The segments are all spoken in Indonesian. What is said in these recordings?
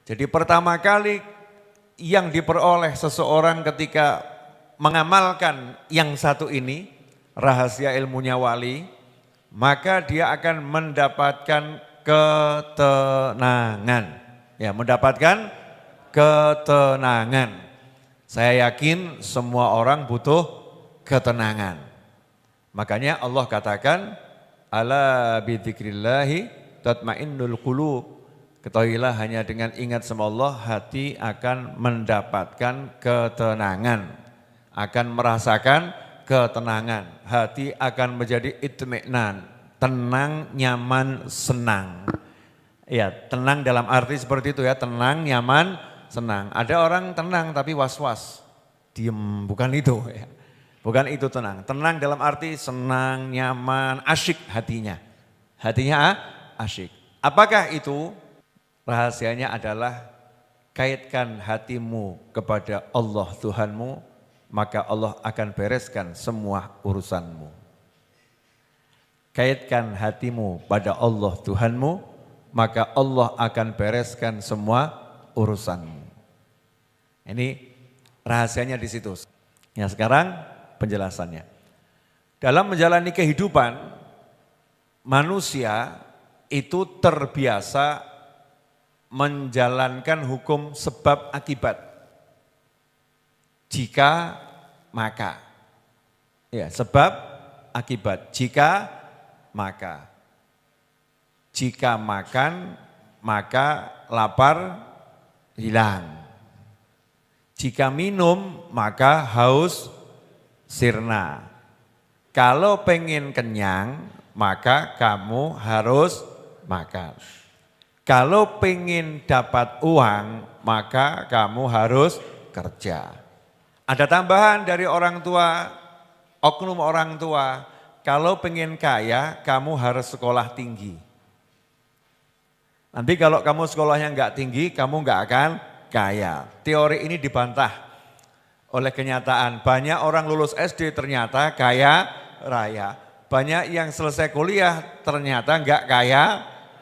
Jadi pertama kali yang diperoleh seseorang ketika mengamalkan yang satu ini, rahasia ilmunya wali, maka dia akan mendapatkan ketenangan. Ya, mendapatkan ketenangan. Saya yakin semua orang butuh ketenangan. Makanya Allah katakan, ala bidzikrillahi tatmainnul qulub. Ketahuilah hanya dengan ingat sama Allah hati akan mendapatkan ketenangan, akan merasakan ketenangan, hati akan menjadi itmi'nan, tenang, nyaman, senang. Ya, tenang dalam arti seperti itu ya, tenang, nyaman, senang. Ada orang tenang tapi was-was, diem, bukan itu ya. Bukan itu tenang. Tenang dalam arti senang, nyaman, asyik hatinya. Hatinya asyik. Apakah itu? Rahasianya adalah kaitkan hatimu kepada Allah Tuhanmu, maka Allah akan bereskan semua urusanmu. Kaitkan hatimu pada Allah Tuhanmu, maka Allah akan bereskan semua urusanmu. Ini rahasianya di situ. Ya, sekarang penjelasannya. Dalam menjalani kehidupan, manusia itu terbiasa menjalankan hukum sebab akibat. Jika maka. Ya, sebab akibat. Jika maka. Jika makan maka lapar hilang. Jika minum maka haus sirna. Kalau pengen kenyang maka kamu harus makan. Kalau pengen dapat uang, maka kamu harus kerja. Ada tambahan dari orang tua, oknum orang tua, kalau pengen kaya, kamu harus sekolah tinggi. Nanti kalau kamu sekolahnya enggak tinggi, kamu enggak akan kaya. Teori ini dibantah oleh kenyataan. Banyak orang lulus SD ternyata kaya raya. Banyak yang selesai kuliah ternyata enggak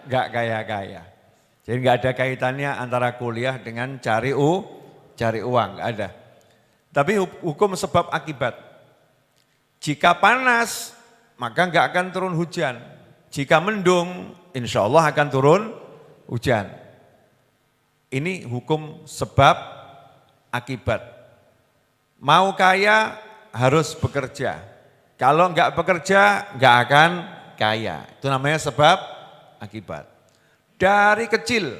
kaya-kaya. Jadi enggak ada kaitannya antara kuliah dengan cari uang, enggak ada. Tapi hukum sebab akibat. Jika panas, maka enggak akan turun hujan. Jika mendung, insya Allah akan turun hujan. Ini hukum sebab akibat. Mau kaya harus bekerja. Kalau enggak bekerja, enggak akan kaya. Itu namanya sebab akibat. Dari kecil,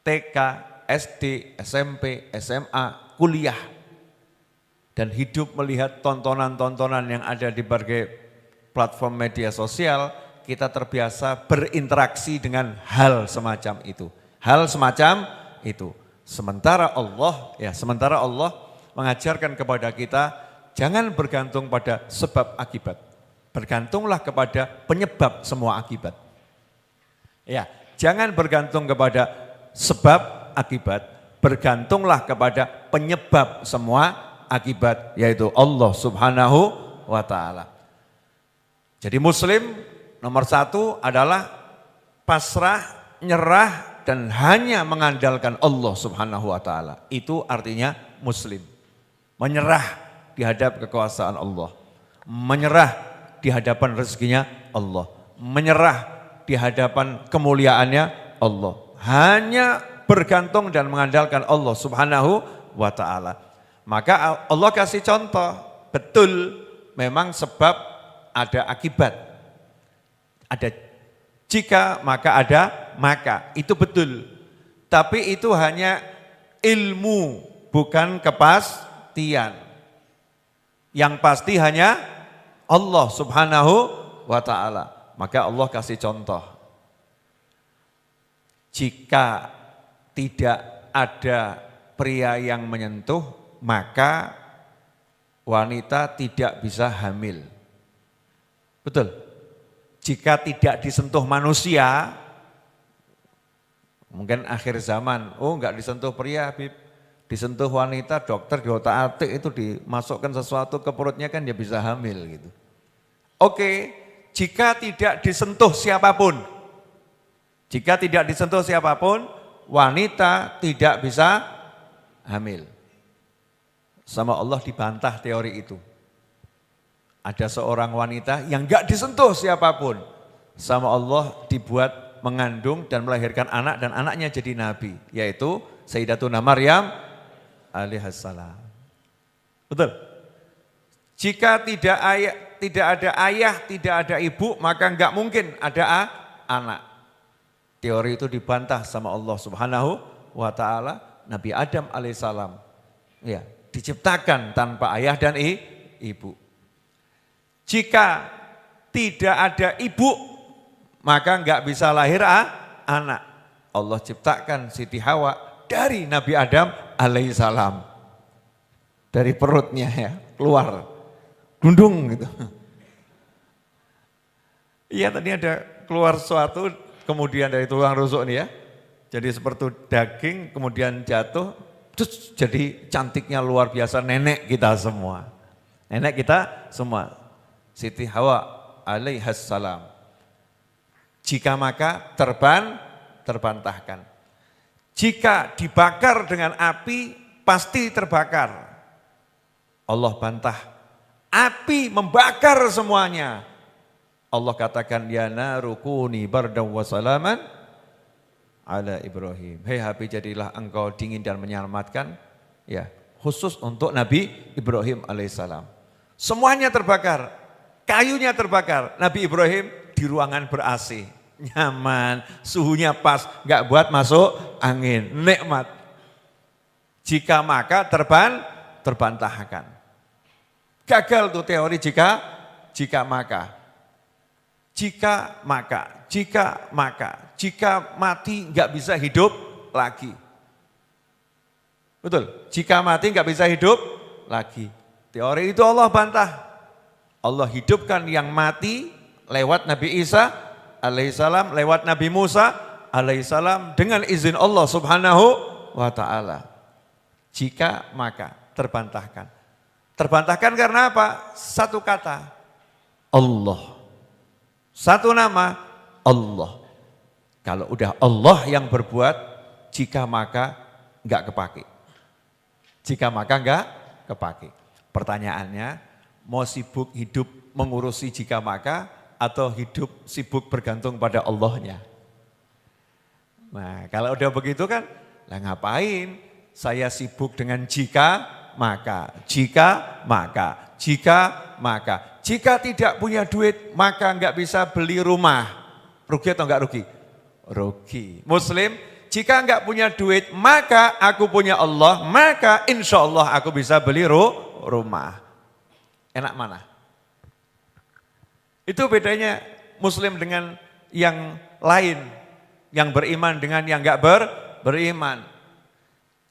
TK, SD, SMP, SMA, kuliah, dan hidup melihat tontonan-tontonan yang ada di berbagai platform media sosial, kita terbiasa berinteraksi dengan hal semacam itu. Hal semacam itu. Sementara Allah mengajarkan kepada kita, jangan bergantung pada sebab akibat. Bergantunglah kepada penyebab semua akibat. Ya, jangan bergantung kepada sebab akibat, bergantunglah kepada penyebab semua akibat, yaitu Allah Subhanahu wa ta'ala. Jadi muslim nomor satu adalah pasrah, nyerah, dan hanya mengandalkan Allah Subhanahu wa ta'ala. Itu artinya muslim. Menyerah di hadap kekuasaan Allah. Menyerah di hadapan rezekinya Allah. Menyerah di hadapan kemuliaannya Allah. Hanya bergantung dan mengandalkan Allah Subhanahu wa ta'ala. Maka Allah kasih contoh, betul memang sebab ada akibat. Ada jika maka ada maka, itu betul. Tapi itu hanya ilmu, bukan kepastian. Yang pasti hanya Allah Subhanahu wa ta'ala. Maka Allah kasih contoh. Jika tidak ada pria yang menyentuh, maka wanita tidak bisa hamil. Betul. Jika tidak disentuh manusia, mungkin akhir zaman, enggak disentuh pria, Habib. Disentuh wanita, dokter di otak-atik itu dimasukkan sesuatu ke perutnya kan dia bisa hamil gitu. Oke. Jika tidak disentuh siapapun, wanita tidak bisa hamil. Sama Allah dibantah teori itu. Ada seorang wanita yang gak disentuh siapapun. Sama Allah dibuat mengandung dan melahirkan anak dan anaknya jadi nabi. Yaitu Sayyidatuna Maryam alaihissalam. Betul? Jika tidak ada ayah, tidak ada ibu, maka gak mungkin ada anak. Teori itu dibantah sama Allah Subhanahu wa ta'ala. Nabi Adam alaihissalam ya, diciptakan tanpa ayah dan ibu. Jika tidak ada ibu, maka enggak bisa lahir anak. Allah ciptakan Siti Hawa dari Nabi Adam alaihissalam. Dari perutnya ya, keluar. Dundung gitu. Iya tadi ada keluar sesuatu, kemudian dari tulang rusuk nih ya. Jadi seperti daging, kemudian jatuh, terus jadi cantiknya luar biasa nenek kita semua. Nenek kita semua. Siti Hawa alaihissalam. Jika maka terbantahkan. Jika dibakar dengan api pasti terbakar. Allah bantah. Api membakar semuanya. Allah katakan ya naru kuni bardan wa salaman ala Ibrahim. Hei api jadilah engkau dingin dan menyelamatkan. Ya, khusus untuk Nabi Ibrahim alaihissalam. Semuanya terbakar. Kayunya terbakar, Nabi Ibrahim di ruangan ber-AC, nyaman, suhunya pas, nggak buat masuk angin, nikmat. Jika maka terbantahkan. Gagal tuh teori jika maka. Jika mati nggak bisa hidup lagi. Betul, jika mati nggak bisa hidup lagi. Teori itu Allah bantah. Allah hidupkan yang mati lewat Nabi Isa alaihissalam, lewat Nabi Musa alaihissalam dengan izin Allah Subhanahu wa ta'ala. Jika maka terbantahkan. Terbantahkan karena apa? Satu kata, Allah. Satu nama, Allah. Kalau udah Allah yang berbuat, jika maka enggak kepake. Jika maka enggak kepake. Pertanyaannya, mau sibuk hidup mengurusi jika maka atau hidup sibuk bergantung pada Allahnya. Nah kalau udah begitu kan, lah ngapain saya sibuk dengan jika maka. Jika tidak punya duit maka enggak bisa beli rumah. Rugi atau enggak rugi? Rugi. Muslim, jika enggak punya duit maka aku punya Allah, maka insya Allah aku bisa beli rumah. Enak mana? Itu bedanya Muslim dengan yang lain, yang beriman dengan yang enggak beriman.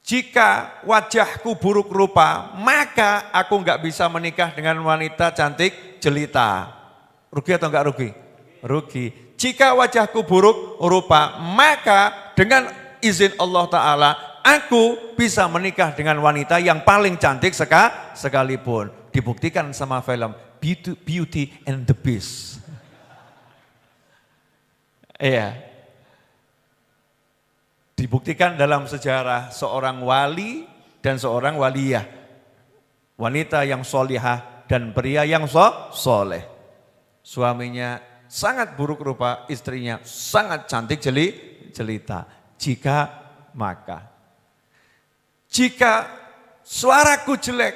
Jika wajahku buruk rupa, maka aku enggak bisa menikah dengan wanita cantik jelita. Rugi atau enggak rugi? Rugi. Jika wajahku buruk rupa, maka dengan izin Allah Ta'ala, aku bisa menikah dengan wanita yang paling cantik sekalipun. Dibuktikan sama film Beauty and the Beast. Iya. Dibuktikan dalam sejarah seorang wali dan seorang waliyah. Wanita yang solihah dan pria yang soleh. Suaminya sangat buruk rupa, istrinya sangat cantik jelita. Jika maka. Jika suaraku jelek,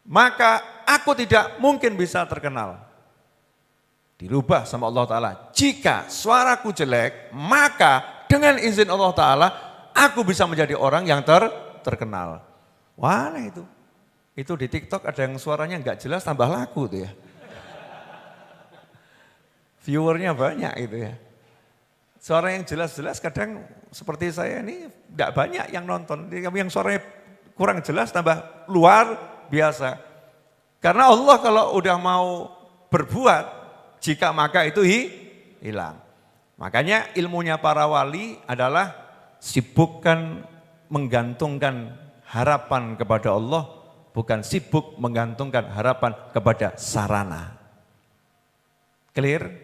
maka aku tidak mungkin bisa terkenal. Dirubah sama Allah Ta'ala. Jika suaraku jelek, maka dengan izin Allah Ta'ala, aku bisa menjadi orang yang terkenal. Wah itu. Itu di TikTok ada yang suaranya enggak jelas tambah laku tuh ya. Viewernya banyak itu ya. Suara yang jelas-jelas kadang seperti saya ini enggak banyak yang nonton. Yang suaranya kurang jelas tambah luar biasa. Karena Allah kalau udah mau berbuat, jika maka itu hilang. Makanya ilmunya para wali adalah sibukkan menggantungkan harapan kepada Allah, bukan sibuk menggantungkan harapan kepada sarana. Clear?